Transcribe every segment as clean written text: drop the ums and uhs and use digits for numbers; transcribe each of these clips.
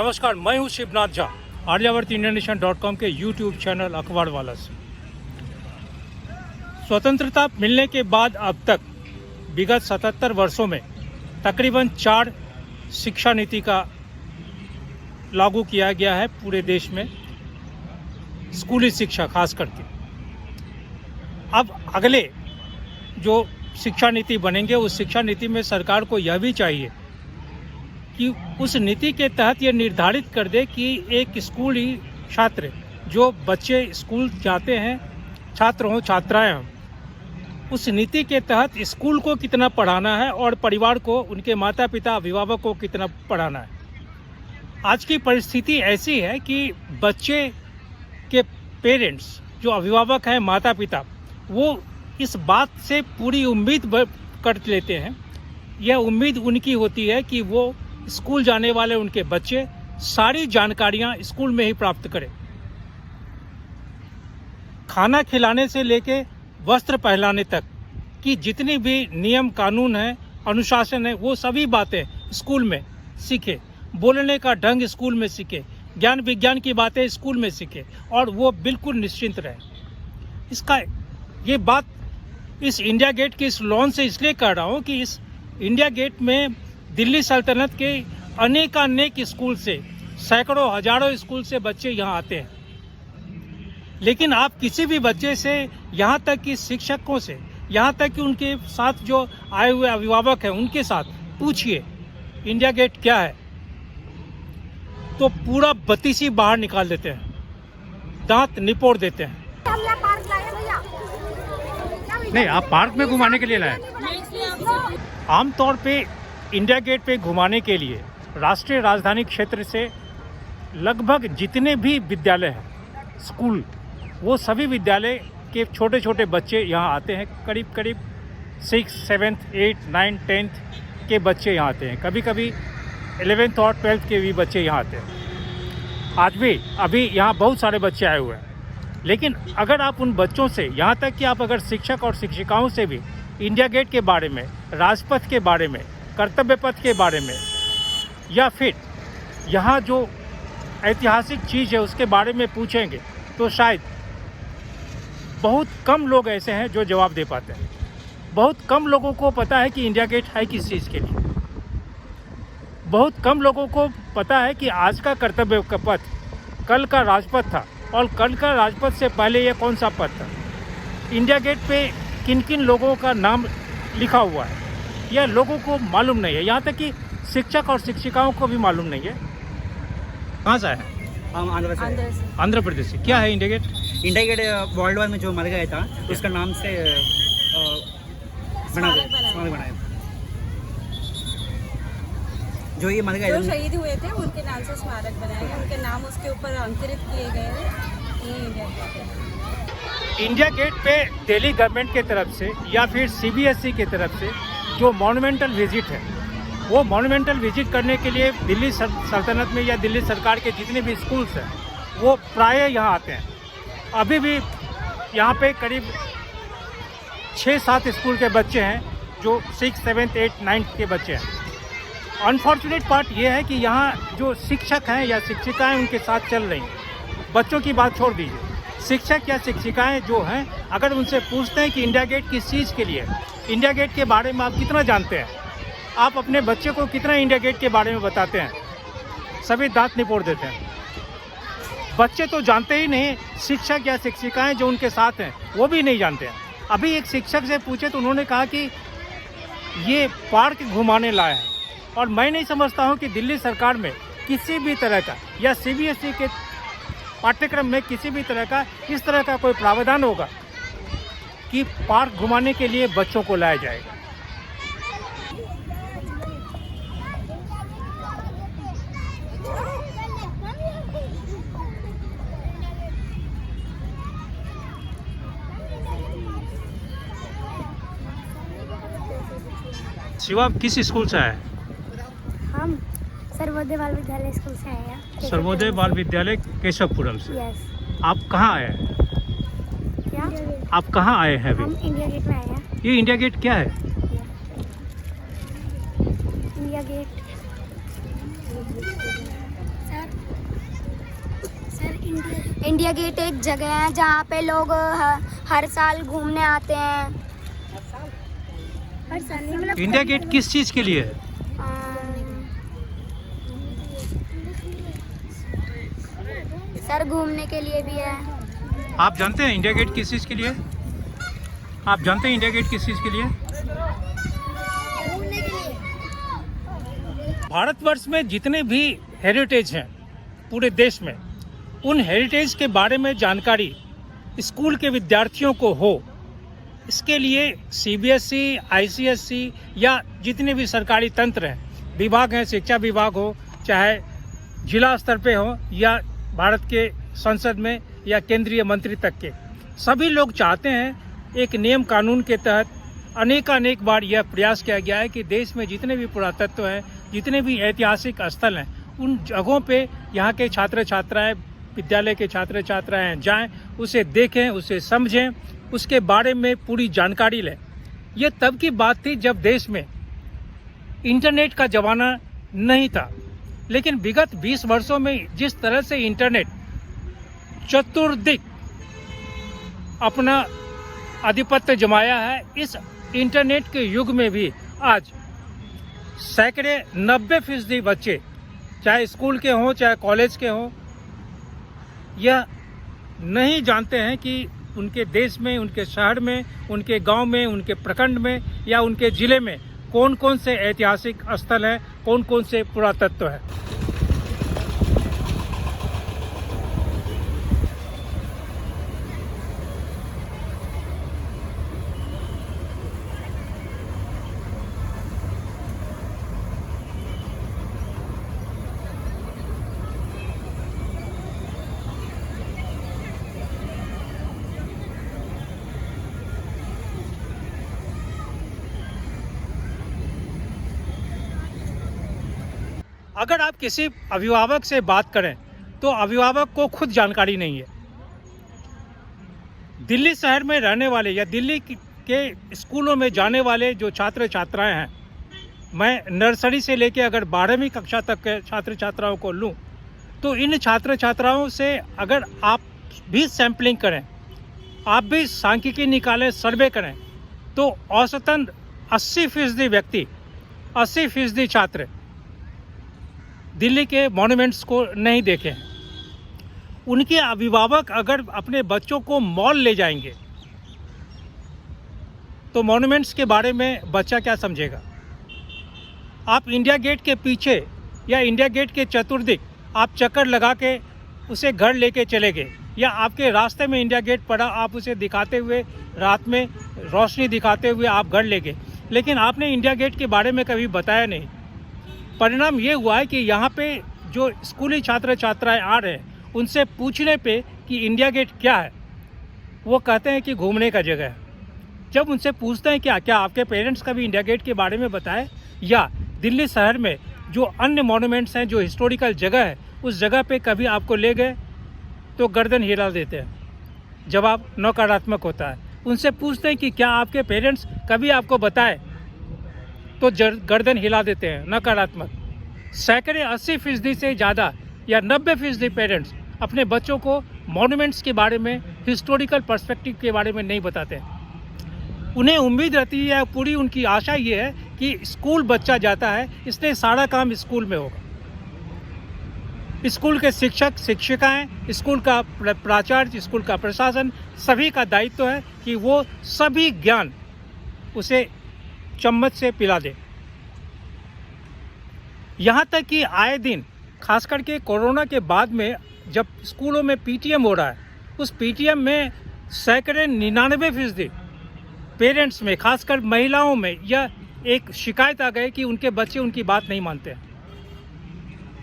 नमस्कार, मैं हूं शिवनाथ झा, आर्यावर्तइंडियनेशन.com के YouTube चैनल अखबार वाला से। स्वतंत्रता मिलने के बाद अब तक विगत 77 वर्षों में तकरीबन 4 शिक्षा नीति का लागू किया गया है पूरे देश में, स्कूली शिक्षा खास करके। अब अगले जो शिक्षा नीति बनेंगे, उस शिक्षा नीति में सरकार को यह भी चाहिए कि उस नीति के तहत ये निर्धारित कर दे कि एक स्कूली छात्र, जो बच्चे स्कूल जाते हैं, छात्र हों छात्राएं हों, उस नीति के तहत स्कूल को कितना पढ़ाना है और परिवार को, उनके माता पिता अभिभावक को कितना पढ़ाना है। आज की परिस्थिति ऐसी है कि बच्चे के पेरेंट्स, जो अभिभावक हैं, माता पिता, वो इस बात से पूरी उम्मीद कर लेते हैं। यह उम्मीद उनकी होती है कि वो स्कूल जाने वाले उनके बच्चे सारी जानकारियां स्कूल में ही प्राप्त करें। खाना खिलाने से लेके वस्त्र पहनाने तक की जितनी भी नियम कानून है, अनुशासन है, वो सभी बातें स्कूल में सीखे। बोलने का ढंग स्कूल में सीखे, ज्ञान विज्ञान की बातें स्कूल में सीखे और वो बिल्कुल निश्चिंत रहे। इसका ये बात इस इंडिया गेट के इस लॉन्च से इसलिए कर रहा हूँ कि इस इंडिया गेट में दिल्ली सल्तनत के अनेकानेक स्कूल से, सैकड़ों हजारों स्कूल से बच्चे यहाँ आते हैं। लेकिन आप किसी भी बच्चे से, यहाँ तक कि शिक्षकों से, यहाँ तक कि उनके साथ जो आए हुए अभिभावक हैं, उनके साथ पूछिए इंडिया गेट क्या है, तो पूरा बत्तीसी बाहर निकाल देते हैं, दांत निपोड़ देते हैं। नहीं, आप पार्क में घुमाने के लिए लाए। आमतौर पे इंडिया गेट पे घुमाने के लिए राष्ट्रीय राजधानी क्षेत्र से लगभग जितने भी विद्यालय हैं, स्कूल, वो सभी विद्यालय के छोटे छोटे बच्चे यहाँ आते हैं। करीब करीब 6, 7, 8, 9, 10 के बच्चे यहाँ आते हैं। कभी कभी 11th और 12th के भी बच्चे यहाँ आते हैं। आज भी अभी यहाँ बहुत सारे बच्चे आए हुए हैं। लेकिन अगर आप उन बच्चों से, यहाँ तक कि आप अगर शिक्षक और शिक्षिकाओं से भी इंडिया गेट के बारे में, राजपथ के बारे में, कर्तव्य पथ के बारे में, या फिर यहाँ जो ऐतिहासिक चीज़ है उसके बारे में पूछेंगे, तो शायद बहुत कम लोग ऐसे हैं जो जवाब दे पाते हैं। बहुत कम लोगों को पता है कि इंडिया गेट है किस चीज़ के लिए। बहुत कम लोगों को पता है कि आज का कर्तव्य का पथ कल का राजपथ था, और कल का राजपथ से पहले ये कौन सा पथ था। इंडिया गेट पे किन किन लोगों का नाम लिखा हुआ है, यह लोगों को मालूम नहीं है। यहाँ तक कि शिक्षक और शिक्षिकाओं को भी मालूम नहीं है। कहाँ से है? हम आंध्र प्रदेश से। क्या है India gate? India gate world war में जो मर गया था, उसका नाम से स्मारक बनाया। जो ये मर गए, जो शहीद हुए थे, उनके नाम से स्मारक बनाया गया, उनके नाम उसके ऊपर अंकित किए गए हैं। ये इंडिया गेट है। इंडिया गेट पे दिल्ली गवर्नमेंट की तरफ से या फिर CBSE की तरफ से जो मॉन्यूमेंटल विजिट है, वो मॉन्यूमेंटल विजिट करने के लिए दिल्ली सल्तनत में या दिल्ली सरकार के जितने भी स्कूल्स हैं, वो प्रायः यहाँ आते हैं। अभी भी यहाँ पे करीब 6-7 स्कूल के बच्चे हैं, जो 6, 7, 8, 9 के बच्चे हैं। अनफॉर्चुनेट पार्ट ये है कि यहाँ जो शिक्षक हैं या शिक्षिकाएँ उनके साथ चल रही हैं। बच्चों की बात छोड़ दीजिए, शिक्षक या शिक्षिकाएं जो हैं, अगर उनसे पूछते हैं कि इंडिया गेट किस चीज़ के लिए, इंडिया गेट के बारे में आप कितना जानते हैं, आप अपने बच्चे को कितना इंडिया गेट के बारे में बताते हैं, सभी दांत निपोड़ देते हैं। बच्चे तो जानते ही नहीं, शिक्षक या शिक्षिकाएं जो उनके साथ हैं वो भी नहीं जानते हैं। अभी एक शिक्षक से पूछे तो उन्होंने कहा कि ये पार्क घुमाने लाए हैं, और मैं नहीं समझता हूँ कि दिल्ली सरकार में किसी भी तरह का या CBSE के पाठ्यक्रम में किसी भी तरह का इस तरह का कोई प्रावधान होगा कि पार्क घुमाने के लिए बच्चों को लाया जाएगा। शिवा, किस स्कूल से आए? हम सर्वोदय बाल विद्यालय स्कूल से आए हैं। सर्वोदय बाल विद्यालय केशवपुरम से। यस। आप कहाँ आए हैं? क्या? आप कहाँ आए हैं अभी? हम इंडिया गेट में आए हैं। ये इंडिया गेट क्या है? इंडिया गेट इंडिया गेट एक जगह है जहाँ पे लोग हर साल घूमने आते हैं। हर साल नहीं, मतलब इंडिया गेट किस चीज़ के लिए है? सर घूमने के लिए भी है। आप जानते हैं इंडिया गेट किस चीज़ के लिए है? आप जानते हैं इंडिया गेट किस चीज़ के लिए है? घूमने के लिए। भारतवर्ष में जितने भी हेरिटेज हैं पूरे देश में, उन हेरिटेज के बारे में जानकारी स्कूल के विद्यार्थियों को हो, इसके लिए सीबीएसई, आईसीएसई या जितने भी सरकारी तंत्र हैं, विभाग हैं, शिक्षा विभाग हो, चाहे जिला स्तर पे हो या भारत के संसद में या केंद्रीय मंत्री तक के, सभी लोग चाहते हैं एक नियम कानून के तहत अनेक बार यह प्रयास किया गया है कि देश में जितने भी पुरातत्व हैं, जितने भी ऐतिहासिक स्थल हैं, उन जगहों पे यहाँ के छात्र छात्राएं, विद्यालय के छात्र छात्राएं जाएं, उसे देखें, उसे समझें, उसके बारे में पूरी जानकारी लें। ये तब की बात थी जब देश में इंटरनेट का जमाना नहीं था, लेकिन विगत 20 वर्षों में जिस तरह से इंटरनेट चतुर्दिक अपना आधिपत्य जमाया है, इस इंटरनेट के युग में भी आज सैकड़े 90% बच्चे, चाहे स्कूल के हों चाहे कॉलेज के हों, यह नहीं जानते हैं कि उनके देश में, उनके शहर में, उनके गांव में, उनके प्रखंड में या उनके जिले में कौन कौन से ऐतिहासिक स्थल हैं, कौन कौन से पुरातत्व हैं। अगर आप किसी अभिभावक से बात करें तो अभिभावक को खुद जानकारी नहीं है। दिल्ली शहर में रहने वाले या दिल्ली के स्कूलों में जाने वाले जो छात्र छात्राएं हैं, मैं नर्सरी से लेके अगर 12वीं कक्षा तक के छात्र छात्राओं को लूं, तो इन छात्र छात्राओं से अगर आप भी सैम्पलिंग करें, आप भी सांख्यिकी निकालें, सर्वे करें, तो औसतन 80% व्यक्ति, 80% छात्र दिल्ली के मॉन्यूमेंट्स को नहीं देखे हैं। उनके अभिभावक अगर अपने बच्चों को मॉल ले जाएंगे तो मॉन्यूमेंट्स के बारे में बच्चा क्या समझेगा? आप इंडिया गेट के पीछे या इंडिया गेट के चतुर्दिक आप चक्कर लगा के उसे घर लेके चले गए, या आपके रास्ते में इंडिया गेट पड़ा, आप उसे दिखाते हुए, रात में रोशनी दिखाते हुए आप घर ले गए, लेकिन आपने इंडिया गेट के बारे में कभी बताया नहीं। परिणाम ये हुआ है कि यहाँ पे जो स्कूली छात्र छात्राएं आ रहे हैं, उनसे पूछने पे कि इंडिया गेट क्या है, वो कहते हैं कि घूमने का जगह है। जब उनसे पूछते हैं क्या आपके पेरेंट्स कभी इंडिया गेट के बारे में बताए, या दिल्ली शहर में जो अन्य मॉन्यूमेंट्स हैं, जो हिस्टोरिकल जगह है, उस जगह पे कभी आपको ले गए, तो गर्दन हिला देते हैं। जवाब नकारात्मक होता है। उनसे पूछते हैं कि क्या आपके पेरेंट्स कभी आपको बताए, तो गर्दन हिला देते हैं, नकारात्मक। सैकड़े 80% से ज़्यादा या 90% पेरेंट्स अपने बच्चों को मॉन्यूमेंट्स के बारे में, हिस्टोरिकल पर्सपेक्टिव के बारे में नहीं बताते हैं। उन्हें उम्मीद रहती है, पूरी उनकी आशा ये है कि स्कूल बच्चा जाता है, इसलिए सारा काम स्कूल में होगा। स्कूल के शिक्षक शिक्षिकाएं, स्कूल का प्राचार्य, स्कूल का प्रशासन, सभी का दायित्व है कि वो सभी ज्ञान उसे चम्मच से पिला दे। यहाँ तक कि आए दिन, खास करके कोरोना के बाद में, जब स्कूलों में पीटीएम हो रहा है, उस पीटीएम में सैकड़े 99% पेरेंट्स में, खासकर महिलाओं में, यह एक शिकायत आ गई कि उनके बच्चे उनकी बात नहीं मानते हैं।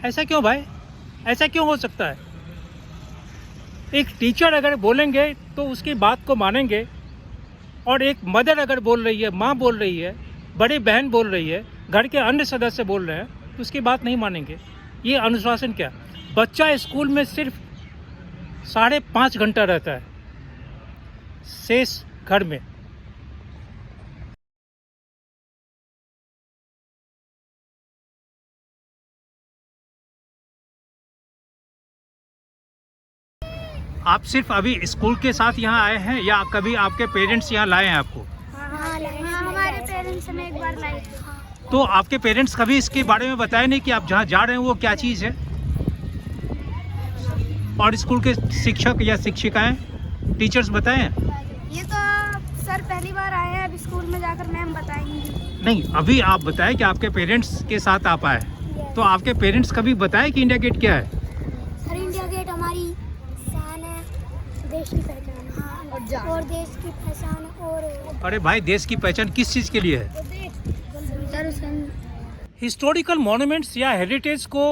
ऐसा क्यों भाई? ऐसा क्यों हो सकता है? एक टीचर अगर बोलेंगे तो उसकी बात को मानेंगे, और एक मदर अगर बोल रही है, माँ बोल रही है, बड़ी बहन बोल रही है, घर के अन्य सदस्य बोल रहे हैं, तो उसकी बात नहीं मानेंगे। ये अनुशासन क्या? बच्चा स्कूल में सिर्फ 5.5 घंटा रहता है, शेष घर में। आप सिर्फ अभी स्कूल के साथ यहाँ आए हैं या कभी आपके पेरेंट्स यहाँ लाए हैं आपको? हाँ, हमारे पेरेंट्स हमें एक बार लाए थे। तो आपके पेरेंट्स कभी इसके बारे में बताए नहीं कि आप जहाँ जा रहे हैं वो क्या चीज़ है? और स्कूल के शिक्षक या शिक्षिकाएं, टीचर्स बताए हैं? ये तो सर पहली बार आए हैं, अब स्कूल में जाकर मैम बताएंगी। नहीं, अभी आप बताएं कि आपके पेरेंट्स के साथ आप आए, तो आपके पेरेंट्स कभी बताए कि इंडिया गेट क्या है? सर इंडिया गेट हमारी शान है, देश की पहचान। हाँ, और देश की पहचान। और अरे भाई, देश की पहचान किस चीज़ के लिए है? हिस्टोरिकल मॉन्यूमेंट्स या हेरिटेज को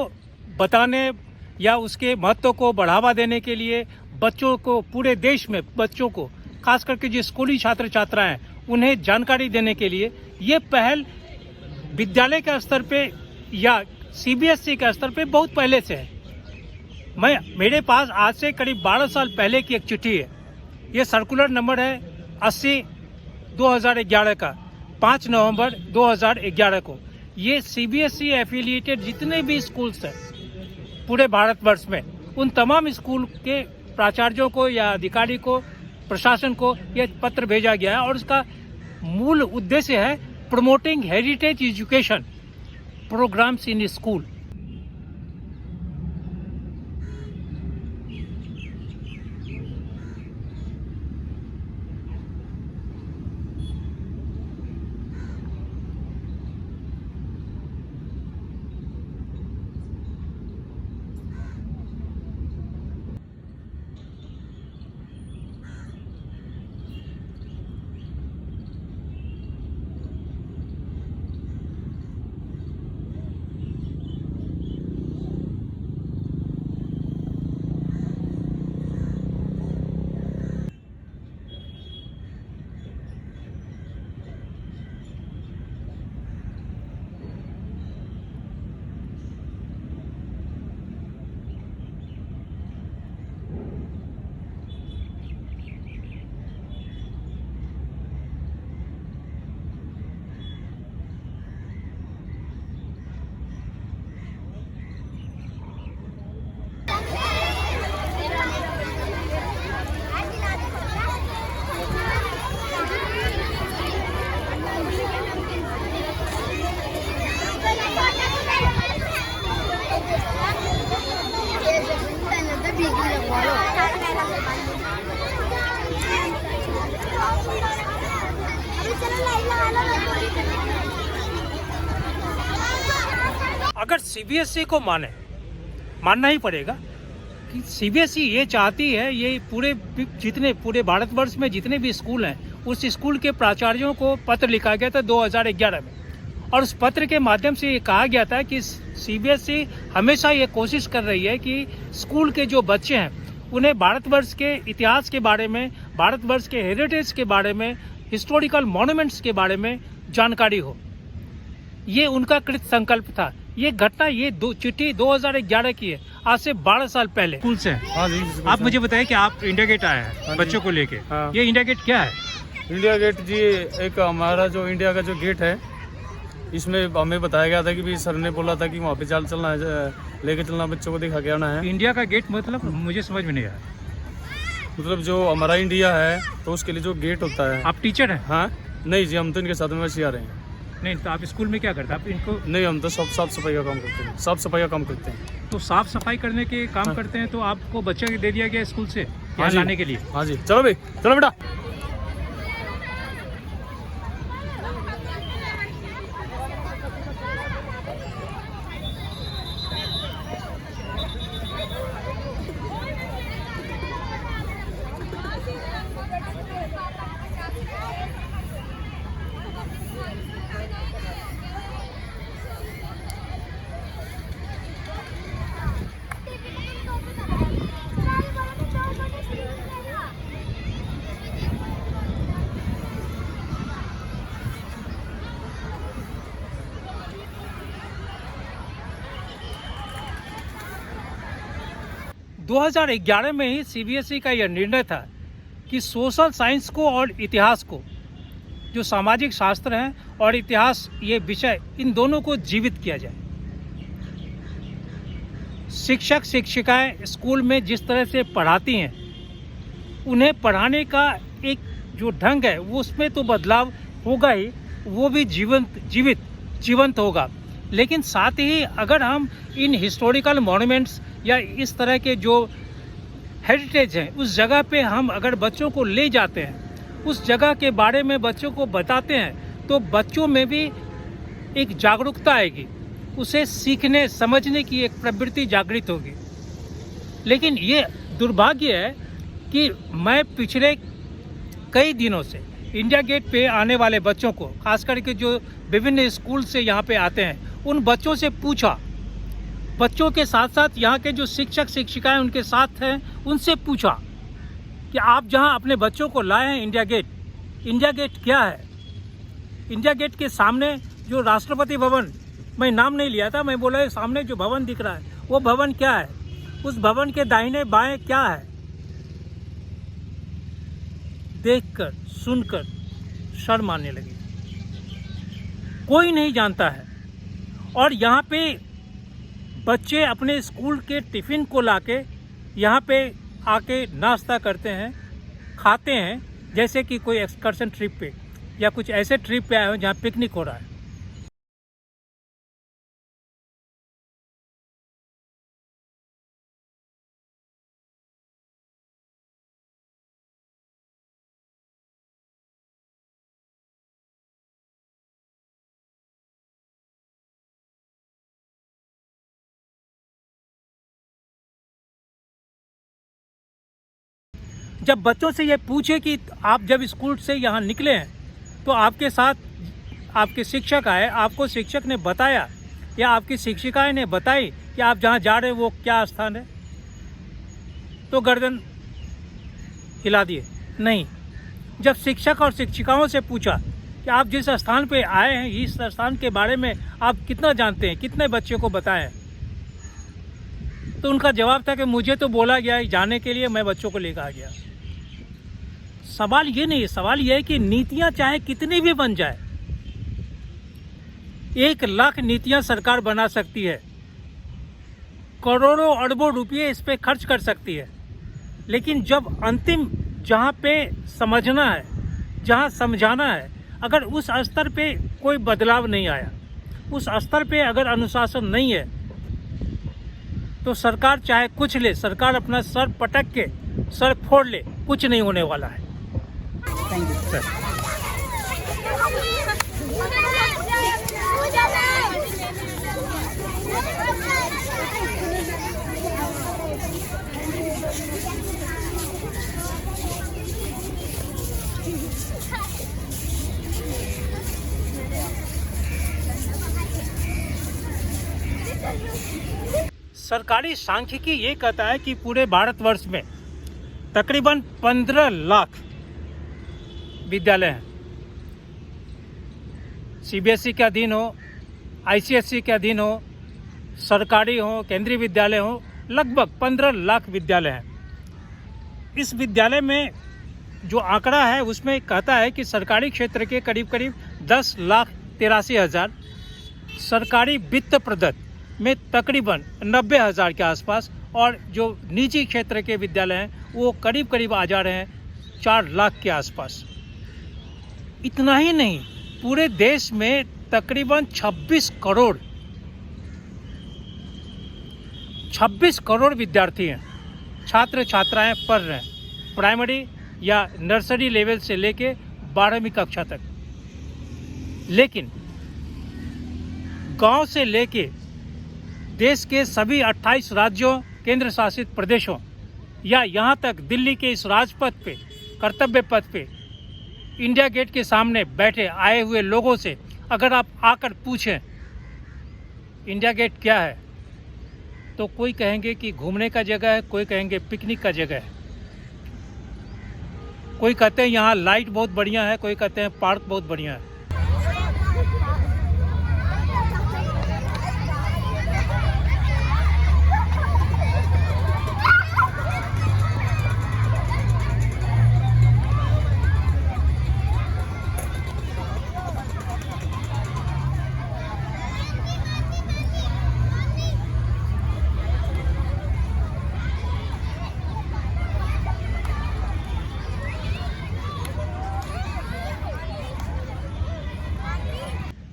बताने या उसके महत्व को बढ़ावा देने के लिए बच्चों को, पूरे देश में बच्चों को, खास करके जो स्कूली छात्र छात्राएं हैं, उन्हें जानकारी देने के लिए ये पहल विद्यालय के स्तर पे या सीबीएसई के स्तर पे बहुत पहले से है। मेरे पास आज से करीब 12 साल पहले की एक चिट्ठी है। ये सर्कुलर नंबर है 80/2011 का, 5 नवंबर 2011 को। ये सीबीएसई एफिलिएटेड जितने भी स्कूल्स हैं पूरे भारतवर्ष में, उन तमाम स्कूल के प्राचार्यों को या अधिकारी को, प्रशासन को यह पत्र भेजा गया है और उसका मूल उद्देश्य है promoting heritage education programs in school. अगर सीबीएसई को मानना ही पड़ेगा कि सीबीएसई ये चाहती है, ये पूरे भारतवर्ष में जितने भी स्कूल हैं, उस स्कूल के प्राचार्यों को पत्र लिखा गया था 2011 में, और उस पत्र के माध्यम से ये कहा गया था कि सीबीएसई हमेशा ये कोशिश कर रही है कि स्कूल के जो बच्चे हैं उन्हें भारतवर्ष के इतिहास के बारे में, भारतवर्ष के हेरिटेज के बारे में, हिस्टोरिकल मॉन्यूमेंट्स के बारे में जानकारी हो। ये उनका कृत संकल्प था। ये घटना, ये चिट्ठी 2011 की है, आज से 12 साल पहले। स्कूल से हाँ जी। आप मुझे बताइए कि आप इंडिया गेट आए हैं हाँ बच्चों को लेके। हाँ। ये इंडिया गेट क्या है? इंडिया गेट जी एक हमारा जो इंडिया का जो गेट है, इसमें हमें बताया गया था कि भी सर ने बोला था कि वहाँ पे चलना है, लेके चलना, बच्चों को दिखा के आना है। इंडिया का गेट मतलब मुझे समझ में नहीं आया। मतलब जो हमारा इंडिया है तो उसके लिए जो गेट होता है। आप टीचर हैं? हाँ नहीं जी, हम तो इनके साथ में वैसे आ रहे हैं। नहीं, तो आप स्कूल में क्या करते हैं? आप इनको? नहीं, हम तो सब साफ सफाई का काम करते हैं, साफ सफाई का काम करते हैं। तो साफ सफाई करने के काम हाँ। करते हैं, तो आपको बच्चा दे दिया गया स्कूल से हाँ यहाँ जी। लाने के लिए? हाँ जी, चलो भाई, चलो बेटा। – 2011 में ही सीबीएसई का यह निर्णय था कि सोशल साइंस को और इतिहास को, जो सामाजिक शास्त्र हैं और इतिहास, ये विषय, इन दोनों को जीवित किया जाए। शिक्षक शिक्षिकाएं स्कूल में जिस तरह से पढ़ाती हैं, उन्हें पढ़ाने का एक जो ढंग है वो उसमें तो बदलाव होगा ही, वो भी जीवंत होगा। लेकिन साथ ही अगर हम इन हिस्टोरिकल मॉन्यूमेंट्स या इस तरह के जो हेरिटेज हैं उस जगह पे हम अगर बच्चों को ले जाते हैं, उस जगह के बारे में बच्चों को बताते हैं, तो बच्चों में भी एक जागरूकता आएगी, उसे सीखने समझने की एक प्रवृत्ति जागृत होगी। लेकिन ये दुर्भाग्य है कि मैं पिछले कई दिनों से इंडिया गेट पे आने वाले बच्चों को, खास करके जो विभिन्न स्कूल से यहाँ पे आते हैं, उन बच्चों से पूछा, बच्चों के साथ साथ यहाँ के जो शिक्षक शिक्षिकाएं उनके साथ हैं उनसे पूछा कि आप जहाँ अपने बच्चों को लाए हैं इंडिया गेट क्या है। इंडिया गेट के सामने जो राष्ट्रपति भवन, मैं नाम नहीं लिया था, मैं बोला सामने जो भवन दिख रहा है वो भवन क्या है, उस भवन के दाहिने बाएं क्या है। देखकर सुनकर शर्म आने लगी, कोई नहीं जानता है। और यहाँ पे बच्चे अपने स्कूल के टिफ़िन को लाके यहाँ पे आके नाश्ता करते हैं, खाते हैं, जैसे कि कोई एक्सकर्शन ट्रिप पे या कुछ ऐसे ट्रिप पे आए हो जहाँ पिकनिक हो रहा है। जब बच्चों से ये पूछे कि आप जब स्कूल से यहाँ निकले हैं तो आपके साथ आपके शिक्षक आए, आपको शिक्षक ने बताया या आपकी शिक्षिकाएं ने बताई कि आप जहाँ जा रहे हैं वो क्या स्थान है, तो गर्दन हिला दिए नहीं। जब शिक्षक और शिक्षिकाओं से पूछा कि आप जिस स्थान पे आए हैं इस स्थान के बारे में आप कितना जानते हैं, कितने बच्चे को बताएं, तो उनका जवाब था कि मुझे तो बोला गया जाने के लिए, मैं बच्चों को लेकर आ गया। सवाल ये नहीं है, सवाल ये है कि नीतियां चाहे कितनी भी बन जाए, 1 लाख नीतियां सरकार बना सकती है, करोड़ों अरबों रुपये इस पे खर्च कर सकती है, लेकिन जब अंतिम जहाँ पे समझना है, जहाँ समझाना है, अगर उस स्तर पे कोई बदलाव नहीं आया, उस स्तर पे अगर अनुशासन नहीं है, तो सरकार चाहे कुछ ले, सरकार अपना सर पटक के सर फोड़ ले, कुछ नहीं होने वाला है। Thank you sir. सरकारी सांख्यिकी ये कहता है कि पूरे भारतवर्ष में तकरीबन 15 लाख विद्यालय हैं। सीबीएसई के अधीन हो, आईसीएसई के अधीन हो, सरकारी हो, केंद्रीय विद्यालय हो, लगभग 15 लाख विद्यालय हैं। इस विद्यालय में जो आंकड़ा है उसमें कहता है कि सरकारी क्षेत्र के करीब 10,83,000, सरकारी वित्त प्रदत्त में तकरीबन 90,000 के आसपास, और जो निजी क्षेत्र के विद्यालय हैं वो करीब आ जा रहे हैं 4 लाख के आसपास। इतना ही नहीं, पूरे देश में तकरीबन 26 करोड़ विद्यार्थी हैं, छात्र छात्राएं पढ़ रहे हैं, प्राइमरी या नर्सरी लेवल से लेके 12वीं कक्षा तक। लेकिन गांव से लेके देश के सभी 28 राज्यों, केंद्र शासित प्रदेशों या यहाँ तक दिल्ली के इस राजपथ पे, कर्तव्य पथ पे, इंडिया गेट के सामने बैठे आए हुए लोगों से अगर आप आकर पूछें इंडिया गेट क्या है, तो कोई कहेंगे कि घूमने का जगह है, कोई कहेंगे पिकनिक का जगह है, कोई कहते हैं यहाँ लाइट बहुत बढ़िया है, कोई कहते हैं पार्क बहुत बढ़िया है।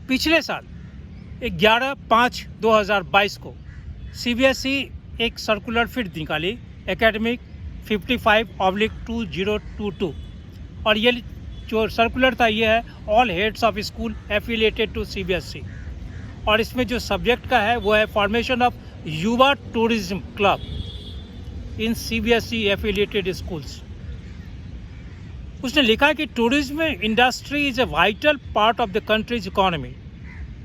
पिछले साल 11/5/2022 को CBSE एक सर्कुलर फिर निकाली एकेडमिक 55/2022 और ये जो सर्कुलर था ये है all heads of school affiliated to CBSE और इसमें जो सब्जेक्ट का है वो है formation of Yuva tourism club in CBSE affiliated schools. उसने लिखा कि tourism industry is a vital part of the country's economy.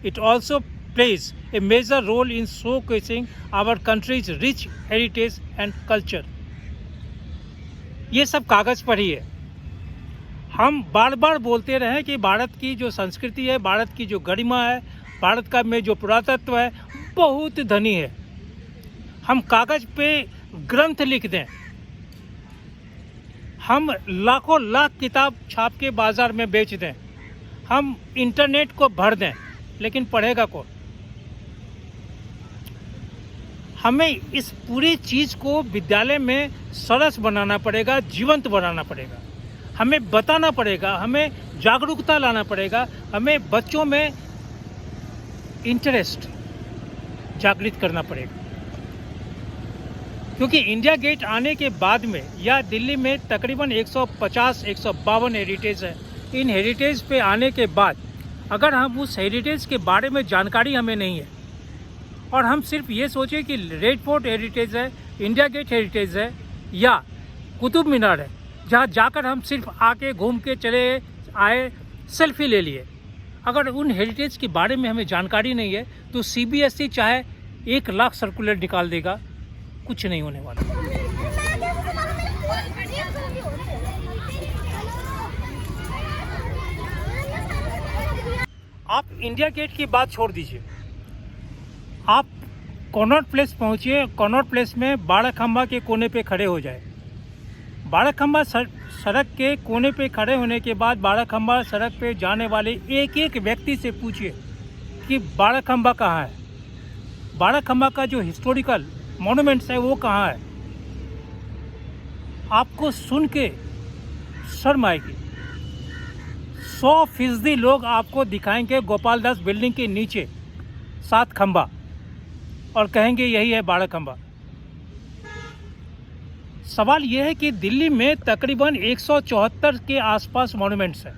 It also plays a major role in showcasing our country's rich heritage and culture. ये सब कागज़ पर ही है। हम बार बार बोलते रहे कि भारत की जो संस्कृति है, भारत की जो गरिमा है, भारत का में जो पुरातत्व है बहुत धनी है। हम कागज़ पे ग्रंथ लिख दें, हम लाखों लाख किताब छाप के बाज़ार में बेच दें, हम इंटरनेट को भर दें, लेकिन पढ़ेगा कौन? हमें इस पूरी चीज़ को विद्यालय में सरस बनाना पड़ेगा, जीवंत बनाना पड़ेगा। हमें बताना पड़ेगा, हमें जागरूकता लाना पड़ेगा, हमें बच्चों में इंटरेस्ट जागृत करना पड़ेगा। क्योंकि इंडिया गेट आने के बाद में या दिल्ली में तकरीबन 150-152 हेरिटेज है। इन हेरिटेज पे आने के बाद अगर हम उस हेरिटेज के बारे में जानकारी हमें नहीं है और हम सिर्फ ये सोचें कि रेड फोर्ट हेरिटेज है, इंडिया गेट हेरिटेज है या कुतुब मीनार है, जहाँ जाकर हम सिर्फ आके घूम के चले आए, सेल्फी ले लिए, अगर उन हेरिटेज के बारे में हमें जानकारी नहीं है तो CBSE चाहे 1 लाख सर्कुलर निकाल देगा, कुछ नहीं होने वाला। आप इंडिया गेट की बात छोड़ दीजिए, आप कॉनॉट प्लेस पहुंचिए। कॉनॉट प्लेस में बाड़ा खंबा के कोने पे खड़े हो जाए। बाड़ा खंबा सड़क के कोने पे खड़े होने के बाद बाड़ा खंबा सड़क पे जाने वाले एक एक व्यक्ति से पूछिए कि बाड़ा खंबा कहाँ है, बाड़ा खंबा का जो हिस्टोरिकल मॉन्यूमेंट्स है वो कहाँ है। आपको सुन के शर्म आएगी। 100% लोग आपको दिखाएंगे गोपाल दास बिल्डिंग के नीचे 7 खंबा और कहेंगे यही है बाड़ा खंबा। सवाल यह है कि दिल्ली में तकरीबन 174 के आसपास मॉन्यूमेंट्स हैं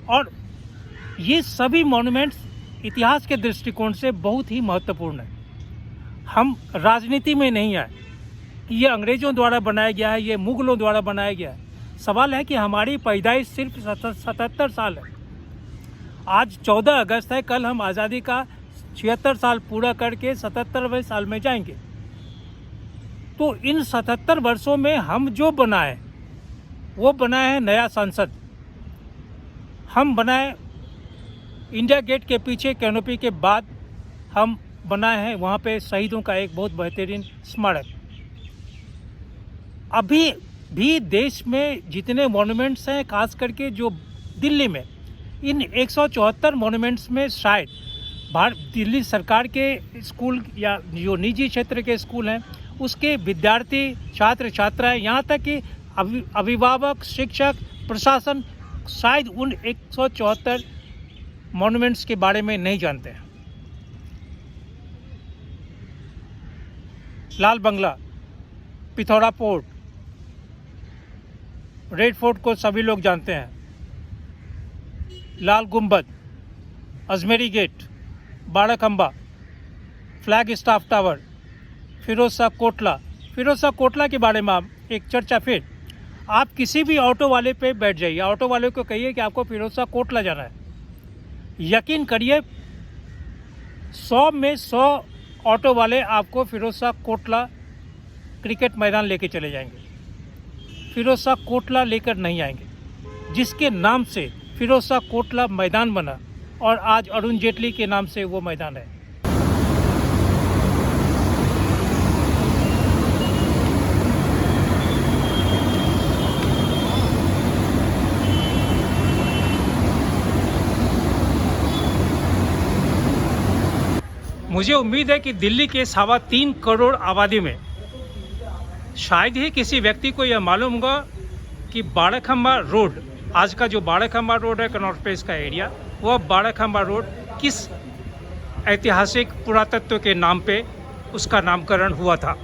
और ये सभी मॉन्यूमेंट्स इतिहास के दृष्टिकोण से बहुत ही महत्वपूर्ण है। हम राजनीति में नहीं आए कि ये अंग्रेज़ों द्वारा बनाया गया है, ये मुग़लों द्वारा बनाया गया है। सवाल है कि हमारी पैदाइश सिर्फ 77 साल है। आज 14 अगस्त है, कल हम आज़ादी का 76 साल पूरा करके 77वें साल में जाएंगे। तो इन 77 वर्षों में हम जो बनाए वो बनाए हैं नया संसद, हम बनाए इंडिया गेट के पीछे कैनोपी के बाद हम बनाए हैं वहाँ पे शहीदों का एक बहुत बेहतरीन स्मारक। अभी भी देश में जितने मॉन्यूमेंट्स हैं, खास करके जो दिल्ली में, इन 174 मॉन्यूमेंट्स में शायद दिल्ली सरकार के स्कूल या जो निजी क्षेत्र के स्कूल हैं उसके विद्यार्थी, छात्र छात्राएं, यहाँ तक कि अभिभावक, शिक्षक, प्रशासन शायद उन 174 मॉन्यूमेंट्स के बारे में नहीं जानते हैं। Lal Bangla, Pithora port, red fort को सभी लोग जानते हैं, लाल गुंबद, Ajmeri gate, Bara Khamba, flag staff tower, Feroz Shah Kotla. Feroz Shah Kotla के बारे में आप एक चर्चा फिर, आप किसी भी ऑटो वाले पे बैठ जाइए, ऑटो वाले को कहिए कि आपको फिरोज शाह कोटला जाना है, यकीन करिए 100 में 100 ऑटो वाले आपको फिरोज शाह कोटला क्रिकेट मैदान लेके चले जाएंगे। फिरोज शाह कोटला लेकर नहीं आएंगे, जिसके नाम से फिरोज शाह कोटला मैदान बना और आज अरुण जेटली के नाम से वो मैदान है। मुझे उम्मीद है कि दिल्ली के 3.25 करोड़ आबादी में शायद ही किसी व्यक्ति को यह मालूम होगा कि बाड़ा खंबा रोड, आज का जो बाड़ा खंबा रोड है कनॉट प्लेस का एरिया, वह बाड़ाखंबा रोड किस ऐतिहासिक पुरातत्व के नाम पे उसका नामकरण हुआ था।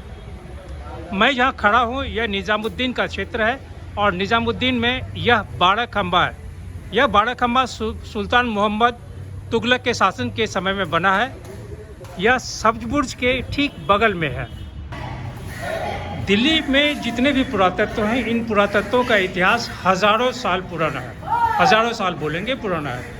मैं जहाँ खड़ा हूँ यह निज़ामुद्दीन का क्षेत्र है और निज़ामुद्दीन में यह बाड़ाखंबा है। यह बाड़ाखंबा सुल्तान मोहम्मद तुगलक के शासन के समय में बना है। यह सब्ज बुर्ज के ठीक बगल में है। दिल्ली में जितने भी पुरातत्व हैं, इन पुरातत्वों का इतिहास हज़ारों साल पुराना है, हज़ारों साल बोलेंगे पुराना है।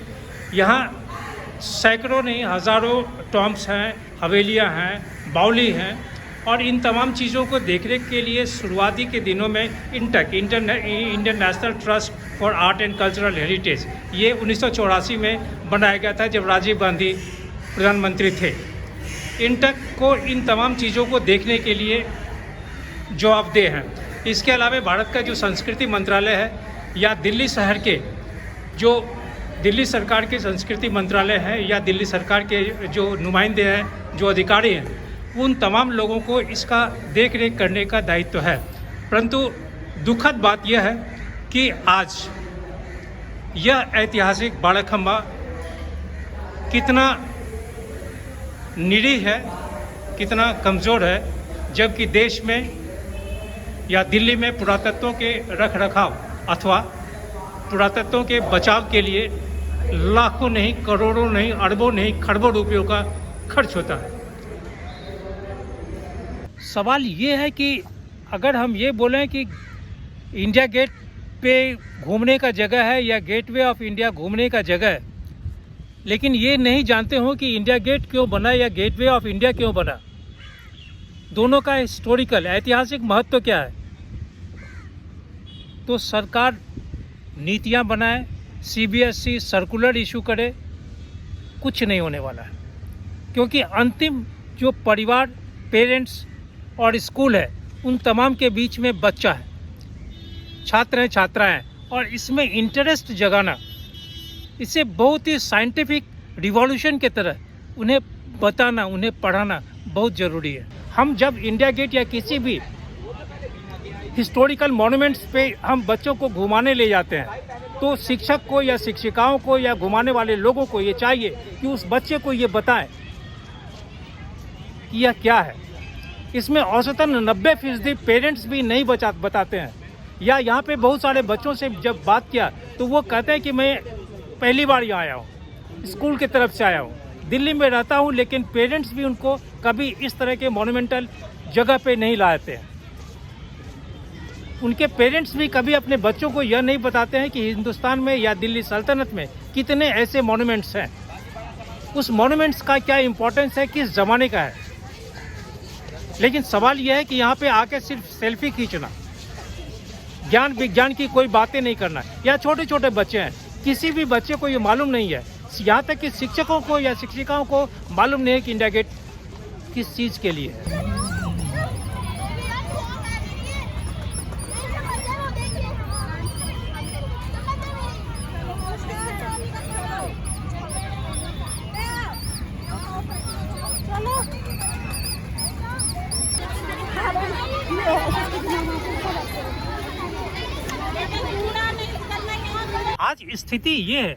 यहाँ सैकड़ों नहीं हज़ारों टॉम्ब्स हैं, हवेलियाँ हैं, बावली हैं और इन तमाम चीज़ों को देखरेख के लिए शुरुआती के दिनों में Indian national trust for art and cultural heritage ये 1984 में बनाया गया था जब राजीव गांधी प्रधानमंत्री थे। इंटक को इन तमाम चीज़ों को देखने के लिए जवाबदेह हैं। इसके अलावा भारत का जो संस्कृति मंत्रालय है या दिल्ली शहर के जो दिल्ली सरकार के संस्कृति मंत्रालय है या दिल्ली सरकार के जो नुमाइंदे हैं, जो अधिकारी हैं, उन तमाम लोगों को इसका देख रेख करने का दायित्व है। परंतु दुखद बात यह है कि आज यह ऐतिहासिक बाड़ाखंबा कितना निरीह है, कितना कमज़ोर है, जबकि देश में या दिल्ली में पुरातत्वों के रख रखाव अथवा पुरातत्वों के बचाव के लिए लाखों नहीं, करोड़ों नहीं, अरबों नहीं, खरबों रुपयों का खर्च होता है। सवाल ये है कि अगर हम ये बोलें कि इंडिया गेट पे घूमने का जगह है या गेटवे ऑफ इंडिया घूमने का जगह है, लेकिन ये नहीं जानते हो कि इंडिया गेट क्यों बना या गेटवे ऑफ इंडिया क्यों बना, दोनों का हिस्टोरिकल ऐतिहासिक महत्व क्या है, तो सरकार नीतियां बनाए, CBSE सर्कुलर इशू करे, कुछ नहीं होने वाला है। क्योंकि अंतिम जो परिवार, पेरेंट्स और स्कूल है, उन तमाम के बीच में बच्चा है, छात्र हैं, छात्राएं हैं, और इसमें इंटरेस्ट जगाना, इसे बहुत ही साइंटिफिक रिवॉल्यूशन के तरह उन्हें बताना, उन्हें पढ़ाना बहुत ज़रूरी है। हम जब इंडिया गेट या किसी भी हिस्टोरिकल मॉन्यूमेंट्स पे हम बच्चों को घुमाने ले जाते हैं, तो शिक्षक को या शिक्षिकाओं को या घुमाने वाले लोगों को ये चाहिए कि उस बच्चे को ये बताएं कि यह क्या है। इसमें औसतन 90% पेरेंट्स भी नहीं बताते हैं, या यहाँ पे बहुत सारे बच्चों से जब बात किया तो वो कहते हैं कि मैं पहली बार यहाँ आया हूँ, स्कूल की तरफ से आया हूँ, दिल्ली में रहता हूँ, लेकिन पेरेंट्स भी उनको कभी इस तरह के मॉन्यूमेंटल जगह पे नहीं लाते हैं। उनके पेरेंट्स भी कभी अपने बच्चों को यह नहीं बताते हैं कि हिंदुस्तान में या दिल्ली सल्तनत में कितने ऐसे मॉन्यूमेंट्स हैं, उस मॉन्यूमेंट्स का क्या इम्पोर्टेंस है, किस ज़माने का है। लेकिन सवाल यह है कि यहाँ पे आके सिर्फ सेल्फी खींचना, ज्ञान विज्ञान की कोई बातें नहीं करना, या छोटे छोटे बच्चे हैं, किसी भी बच्चे को ये मालूम नहीं है, यहाँ तक कि शिक्षकों को या शिक्षिकाओं को मालूम नहीं है कि इंडिया गेट किस चीज़ के लिए है। आज स्थिति ये है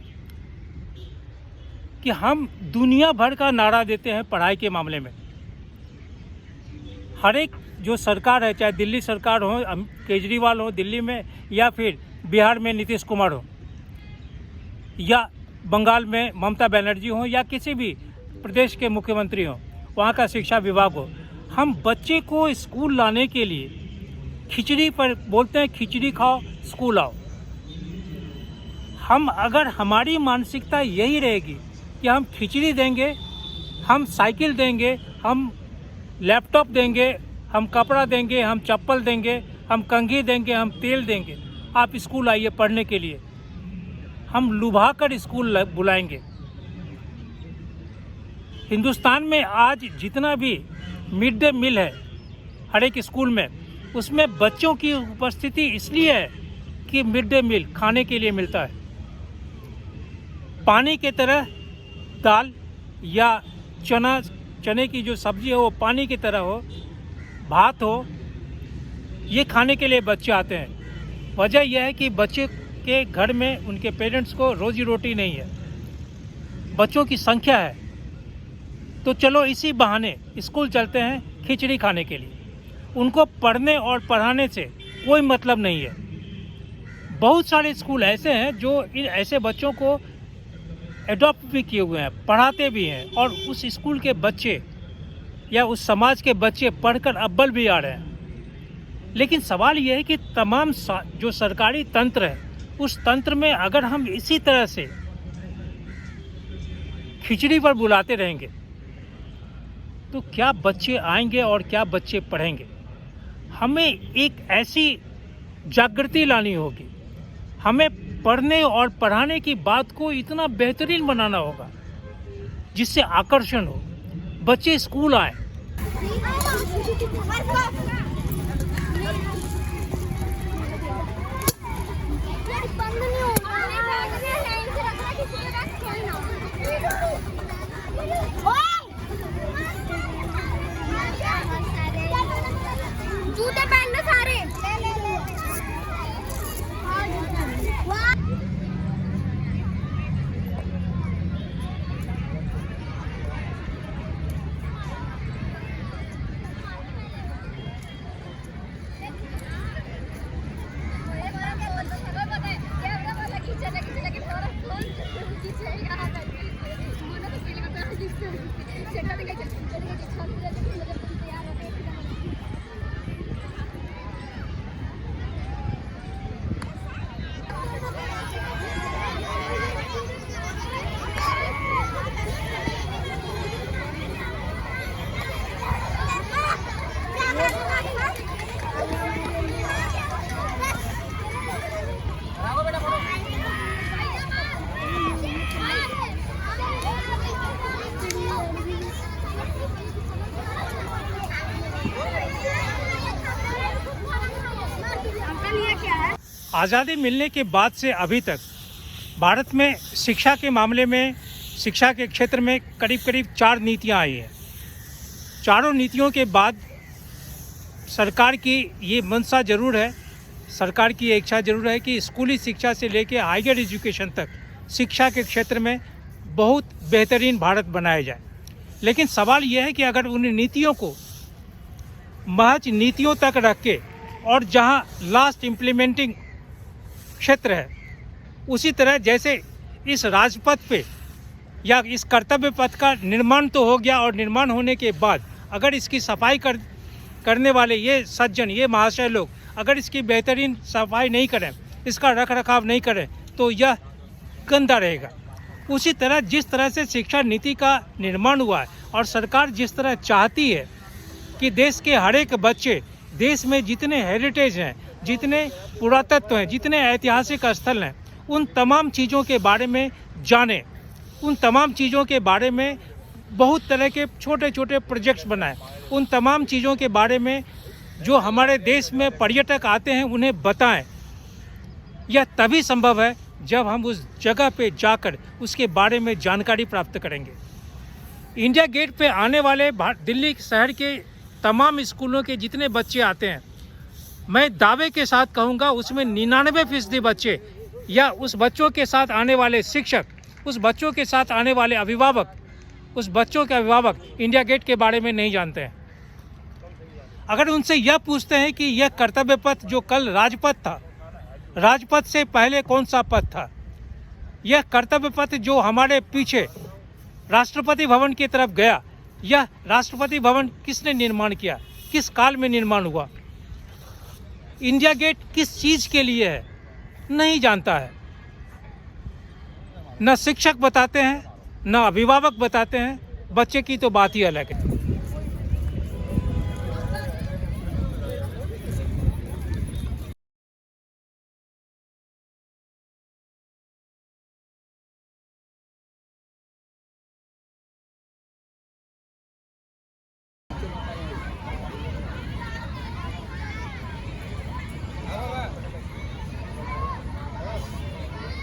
कि हम दुनिया भर का नारा देते हैं पढ़ाई के मामले में। हर एक जो सरकार है, चाहे दिल्ली सरकार हो, केजरीवाल हो दिल्ली में, या फिर बिहार में नीतीश कुमार हो, या बंगाल में ममता बनर्जी हो, या किसी भी प्रदेश के मुख्यमंत्री हो, वहाँ का शिक्षा विभाग हो, हम बच्चे को स्कूल लाने के लिए खिचड़ी पर बोलते हैं, खिचड़ी खाओ स्कूल आओ। हम अगर हमारी मानसिकता यही रहेगी कि हम खिचड़ी देंगे, हम साइकिल देंगे, हम लैपटॉप देंगे, हम कपड़ा देंगे, हम चप्पल देंगे, हम कंघी देंगे, हम तेल देंगे, आप स्कूल आइए पढ़ने के लिए, हम लुभा कर स्कूल बुलाएंगे। हिंदुस्तान में आज जितना भी मिड डे मील है हर एक स्कूल में, उसमें बच्चों की उपस्थिति इसलिए है कि मिड डे मील खाने के लिए मिलता है। पानी की तरह दाल या चने की जो सब्जी है वो पानी की तरह हो, भात हो, ये खाने के लिए बच्चे आते हैं। वजह यह है कि बच्चे के घर में उनके पेरेंट्स को रोजी रोटी नहीं है, बच्चों की संख्या है तो चलो इसी बहाने स्कूल चलते हैं खिचड़ी खाने के लिए। उनको पढ़ने और पढ़ाने से कोई मतलब नहीं है। बहुत सारे स्कूल ऐसे हैं जो इन ऐसे बच्चों को एडॉप्ट भी किए हुए हैं, पढ़ाते भी हैं और उस स्कूल के बच्चे या उस समाज के बच्चे पढ़कर अव्वल भी आ रहे हैं। लेकिन सवाल यह है कि तमाम जो सरकारी तंत्र है उस तंत्र में अगर हम इसी तरह से खिचड़ी पर बुलाते रहेंगे तो क्या बच्चे आएंगे और क्या बच्चे पढ़ेंगे। हमें एक ऐसी जागृति लानी होगी, हमें पढ़ने और पढ़ाने की बात को इतना बेहतरीन बनाना होगा जिससे आकर्षण हो, बच्चे स्कूल आए। जूते पहन लो सारे। आज़ादी मिलने के बाद से अभी तक भारत में शिक्षा के मामले में, शिक्षा के क्षेत्र में करीब करीब 4 नीतियां आई हैं। चारों नीतियों के बाद सरकार की ये मंशा जरूर है, सरकार की इच्छा जरूर है कि स्कूली शिक्षा से लेकर हायर एजुकेशन तक शिक्षा के क्षेत्र में बहुत बेहतरीन भारत बनाया जाए। लेकिन सवाल यह है कि अगर उन नीतियों को महज नीतियों तक रख के और जहां लास्ट इम्प्लीमेंटिंग क्षेत्र है उसी तरह जैसे इस राजपथ पे या इस कर्तव्य पथ का निर्माण तो हो गया और निर्माण होने के बाद अगर इसकी सफाई करने वाले ये सज्जन, ये महाशय लोग अगर इसकी बेहतरीन सफाई नहीं करें, इसका रख रखाव नहीं करें तो यह गंदा रहेगा। उसी तरह जिस तरह से शिक्षा नीति का निर्माण हुआ है और सरकार जिस तरह चाहती है कि देश के हर एक बच्चे, देश में जितने हेरिटेज हैं, जितने पुरातत्व हैं, जितने ऐतिहासिक स्थल हैं, उन तमाम चीज़ों के बारे में जाने, उन तमाम चीज़ों के बारे में बहुत तरह के छोटे छोटे प्रोजेक्ट्स बनाएं, उन तमाम चीज़ों के बारे में जो हमारे देश में पर्यटक आते हैं उन्हें बताएं। यह तभी संभव है जब हम उस जगह पे जाकर उसके बारे में जानकारी प्राप्त करेंगे। इंडिया गेट पे आने वाले दिल्ली शहर के तमाम स्कूलों के जितने बच्चे आते हैं, मैं दावे के साथ कहूँगा उसमें 99% बच्चे या उस बच्चों के साथ आने वाले शिक्षक, उस बच्चों के साथ आने वाले अभिभावक, उस बच्चों के अभिभावक इंडिया गेट के बारे में नहीं जानते हैं। अगर उनसे यह पूछते हैं कि यह कर्तव्य पथ जो कल राजपथ था, राजपथ से पहले कौन सा पथ था, यह कर्तव्य पथ जो हमारे पीछे राष्ट्रपति भवन की तरफ गया, यह राष्ट्रपति भवन किसने निर्माण किया, किस काल में निर्माण हुआ, इंडिया गेट किस चीज़ के लिए है, नहीं जानता है। न शिक्षक बताते हैं, न अभिभावक बताते हैं, बच्चे की तो बात ही अलग है।